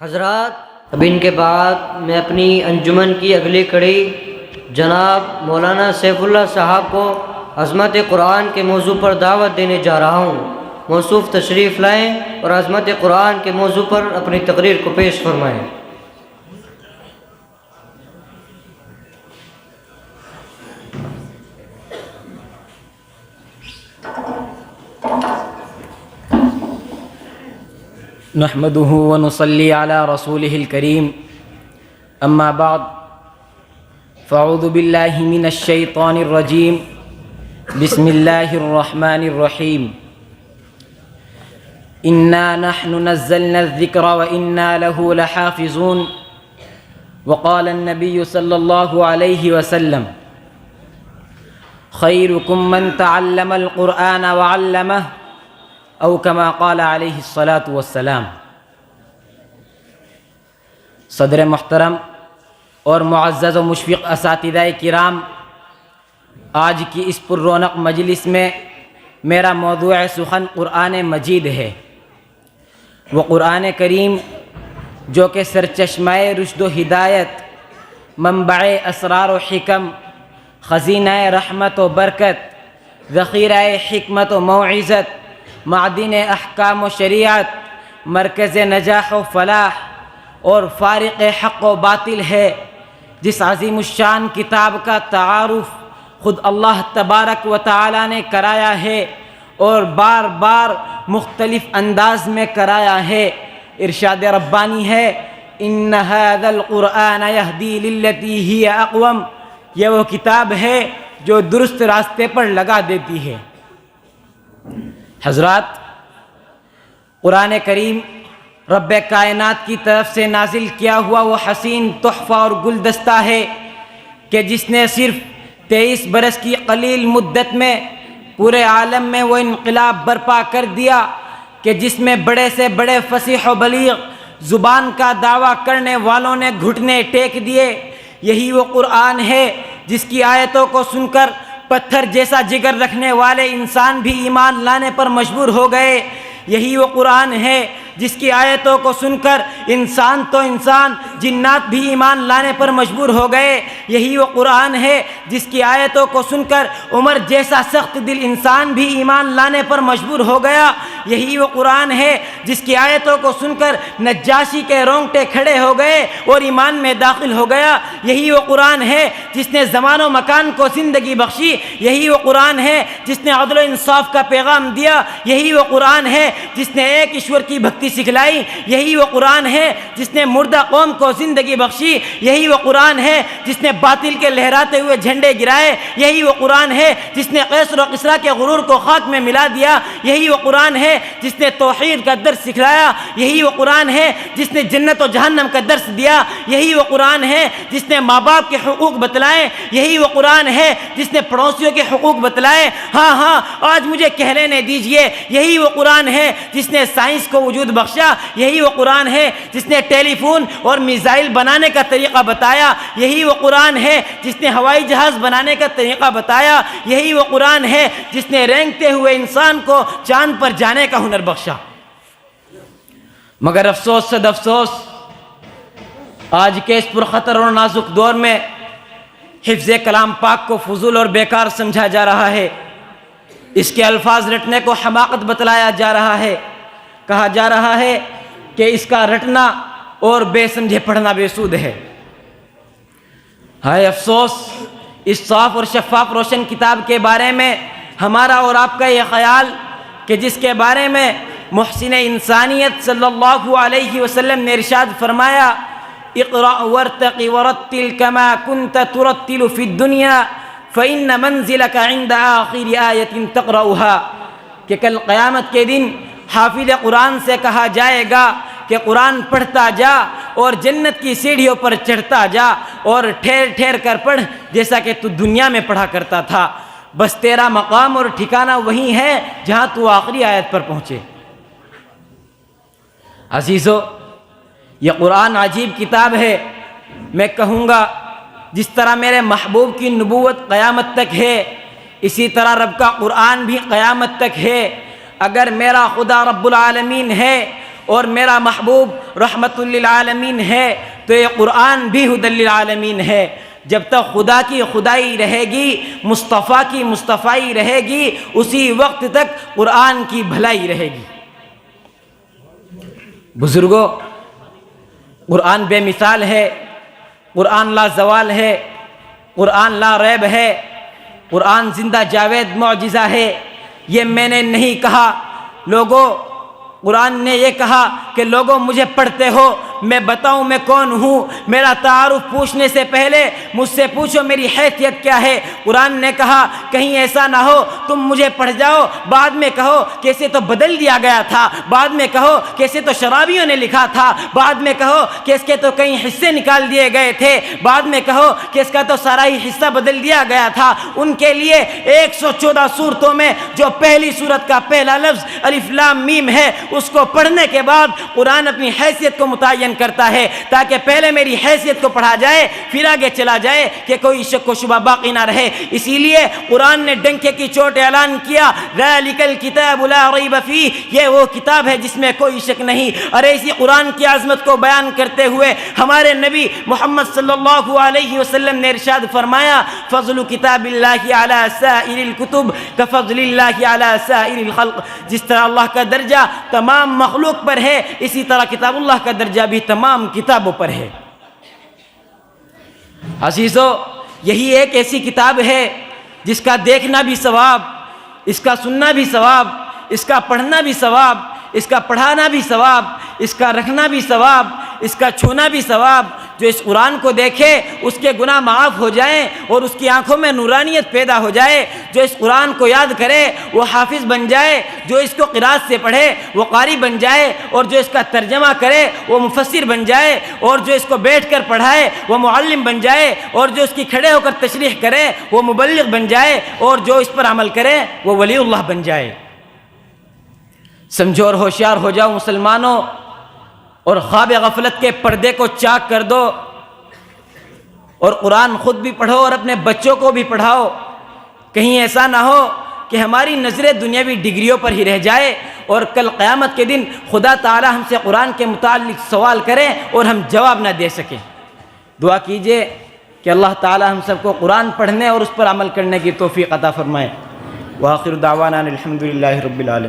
حضرات، اب ان کے بعد میں اپنی انجمن کی اگلی کڑی جناب مولانا سیف اللہ صاحب کو عظمت قرآن کے موضوع پر دعوت دینے جا رہا ہوں۔ موصوف تشریف لائیں اور عظمت قرآن کے موضوع پر اپنی تقریر کو پیش فرمائیں۔ نحمده ونصلي على رسوله الكريم اما بعد فاعوذ بالله من الشيطان الرجيم بسم الله الرحمن الرحيم انا نحن نزلنا الذكر وانا له لحافظون وقال النبي صلى الله عليه وسلم خيركم من تعلم القرآن وعلمه او کما قال علیہ الصلاۃ والسلام۔ صدر محترم اور معزز و مشفق اساتذہ کرام، آج کی اس پر رونق مجلس میں میرا موضوع سخن قرآن مجید ہے۔ وہ قرآن کریم جو کہ سرچشمہ رشد و ہدایت، منبع اسرار و حکم، خزینہ رحمت و برکت، ذخیرہ حکمت و موعظت، معدن احکام و شریعت، مرکز نجاح و فلاح اور فارق حق و باطل ہے، جس عظیم الشان کتاب کا تعارف خود اللہ تبارک و تعالی نے کرایا ہے اور بار بار مختلف انداز میں کرایا ہے۔ ارشاد ربانی ہے ان ھذا القرآن یہدی للتی ہی اقوم، یہ وہ کتاب ہے جو درست راستے پر لگا دیتی ہے۔ حضرات، قرآن کریم رب کائنات کی طرف سے نازل کیا ہوا وہ حسین تحفہ اور گلدستہ ہے کہ جس نے صرف 23 برس کی قلیل مدت میں پورے عالم میں وہ انقلاب برپا کر دیا کہ جس میں بڑے سے بڑے فصیح و بلیغ زبان کا دعویٰ کرنے والوں نے گھٹنے ٹیک دیے۔ یہی وہ قرآن ہے جس کی آیتوں کو سن کر پتھر جیسا جگر رکھنے والے انسان بھی ایمان لانے پر مجبور ہو گئے۔ یہی وہ قرآن ہے جس کی آیتوں کو سن کر انسان تو انسان، جنات بھی ایمان لانے پر مجبور ہو گئے۔ یہی وہ قرآن ہے جس کی آیتوں کو سن کر عمر جیسا سخت دل انسان بھی ایمان لانے پر مجبور ہو گیا۔ یہی وہ قرآن ہے جس کی آیتوں کو سن کر نجاشی کے رونگٹے کھڑے ہو گئے اور ایمان میں داخل ہو گیا۔ یہی وہ قرآن ہے جس نے زمان و مکان کو زندگی بخشی۔ یہی وہ قرآن ہے جس نے عدل و انصاف کا پیغام دیا۔ یہی وہ قرآن ہے جس نے ایک ایشور کی بھکتی سکھلائی۔ یہی وہ قرآن ہے جس نے مردہ قوم کو زندگی بخشی۔ یہی وہ قرآن ہے جس نے باطل کے لہراتے ہوئے جھنڈے گرائے۔ یہی وہ قرآن ہے جس نے قیصر و کسریٰ کے غرور کو خاک میں ملا دیا۔ یہی وہ قرآن ہے جس نے توحید کا درس سکھلایا۔ یہی وہ قرآن ہے جس نے جنت و جہنم کا درس دیا۔ یہی وہ قرآن ہے جس نے ماں باپ کے حقوق بتلائے۔ یہی وہ قرآن ہے جس نے پڑوسیوں کے حقوق بتلائے۔ ہاں آج مجھے کہہ لینے دیجئے، یہی وہ قرآن ہے جس نے سائنس کو وجود بخشا۔ یہی وہ قرآن ہے جس نے ٹیلی فون اور میزائل بنانے کا طریقہ بتایا۔ یہی وہ قرآن ہے جس نے ہوائی جہاز بنانے کا طریقہ بتایا۔ یہی وہ قرآن ہے جس نے رینگتے ہوئے انسان کو چاند پر جانے کا ہنر بخشا۔ مگر افسوس صد افسوس، آج کے اس پرخطر اور نازک دور میں حفظ کلام پاک کو فضول اور بیکار سمجھا جا رہا ہے۔ اس کے الفاظ رٹنے کو حماقت بتلایا جا رہا ہے۔ کہا جا رہا ہے کہ اس کا رٹنا اور بے سمجھے پڑھنا بے سود ہے۔ ہائے افسوس، اس صاف اور شفاف روشن کتاب کے بارے میں ہمارا اور آپ کا یہ خیال کہ جس کے بارے میں محسن انسانیت صلی اللہ علیہ وسلم نے ارشاد فرمایا اقرأ وارتق ورتل كما كنت ترتل في الدنيا فإن منزلك عند آخر آية تقرأها، کہ کل قیامت کے دن حافظ قرآن سے کہا جائے گا کہ قرآن پڑھتا جا اور جنت کی سیڑھیوں پر چڑھتا جا اور ٹھہر ٹھہر کر پڑھ جیسا کہ تو دنیا میں پڑھا کرتا تھا، بس تیرا مقام اور ٹھکانہ وہی ہے جہاں تو آخری آیت پر پہنچے۔ عزیزو، یہ قرآن عجیب کتاب ہے۔ میں کہوں گا جس طرح میرے محبوب کی نبوت قیامت تک ہے، اسی طرح رب کا قرآن بھی قیامت تک ہے۔ اگر میرا خدا رب العالمین ہے اور میرا محبوب رحمت للعالمین ہے تو یہ قرآن بھی ہدی للعالمین ہے۔ جب تک خدا کی خدائی رہے گی، مصطفیٰ کی مصطفائی رہے گی، اسی وقت تک قرآن کی بھلائی رہے گی۔ بزرگوں، قرآن بے مثال ہے، قرآن لا زوال ہے، قرآن لا ریب ہے، قرآن زندہ جاوید معجزہ ہے۔ یہ میں نے نہیں کہا، لوگوں، قرآن نے یہ کہا کہ لوگوں مجھے پڑھتے ہو، میں بتاؤں میں کون ہوں؟ میرا تعارف پوچھنے سے پہلے مجھ سے پوچھو میری حیثیت کیا ہے۔ قرآن نے کہا کہیں ایسا نہ ہو تم مجھے پڑھ جاؤ، بعد میں کہو کہ اسے تو بدل دیا گیا تھا، بعد میں کہو کہ اسے تو شرابیوں نے لکھا تھا، بعد میں کہو کہ اس کے تو کئی حصے نکال دیے گئے تھے، بعد میں کہو کہ اس کا تو سارا ہی حصہ بدل دیا گیا تھا۔ ان کے لیے 114 سورتوں میں جو پہلی سورت کا پہلا لفظ الف لام میم ہے، اس کو پڑھنے کے بعد قرآن اپنی حیثیت کو متعین کرتا ہے تاکہ پہلے میری حیثیت کو پڑھا جائے، پھر آگے چلا جائے کہ کوئی شک و شبہ باقی نہ رہے۔ اسی لیے قرآن نے ڈنکے کی چوٹ اعلان کیا، ذالک الکتاب لا ریب فیہ، یہ وہ کتاب ہے جس میں کوئی شک نہیں۔ اور اسی قرآن کی عظمت کو بیان کرتے ہوئے ہمارے نبی محمد صلی اللہ علیہ وسلم نے ارشاد فرمایا، فضل کتاب اللہ علی سائر الکتب کفضل اللہ علی سائر الخلق۔ جس طرح اللہ کا درجہ تمام مخلوق پر ہے، اسی طرح کتاب اللہ کا درجہ بھی تمام کتابوں پر ہے۔ عزیزو، یہی ایک ایسی کتاب ہے جس کا دیکھنا بھی ثواب، اس کا سننا بھی ثواب، اس کا پڑھنا بھی ثواب، اس کا پڑھانا بھی ثواب، اس کا رکھنا بھی ثواب، اس کا چھونا بھی ثواب۔ جو اس قرآن کو دیکھے اس کے گناہ معاف ہو جائیں اور اس کی آنکھوں میں نورانیت پیدا ہو جائے۔ جو اس قرآن کو یاد کرے وہ حافظ بن جائے، جو اس کو قرات سے پڑھے وہ قاری بن جائے، اور جو اس کا ترجمہ کرے وہ مفسر بن جائے، اور جو اس کو بیٹھ کر پڑھائے وہ معلم بن جائے، اور جو اس کی کھڑے ہو کر تشریح کرے وہ مبلغ بن جائے، اور جو اس پر عمل کرے وہ ولی اللہ بن جائے۔ سمجھو اور ہوشیار ہو جاؤ مسلمانوں، اور خواب غفلت کے پردے کو چاک کر دو، اور قرآن خود بھی پڑھو اور اپنے بچوں کو بھی پڑھاؤ۔ کہیں ایسا نہ ہو کہ ہماری نظریں دنیاوی ڈگریوں پر ہی رہ جائے اور کل قیامت کے دن خدا تعالی ہم سے قرآن کے متعلق سوال کرے اور ہم جواب نہ دے سکیں۔ دعا کیجئے کہ اللہ تعالی ہم سب کو قرآن پڑھنے اور اس پر عمل کرنے کی توفیق عطا فرمائے۔ وآخر دعوانا الحمدللہ رب العالمین۔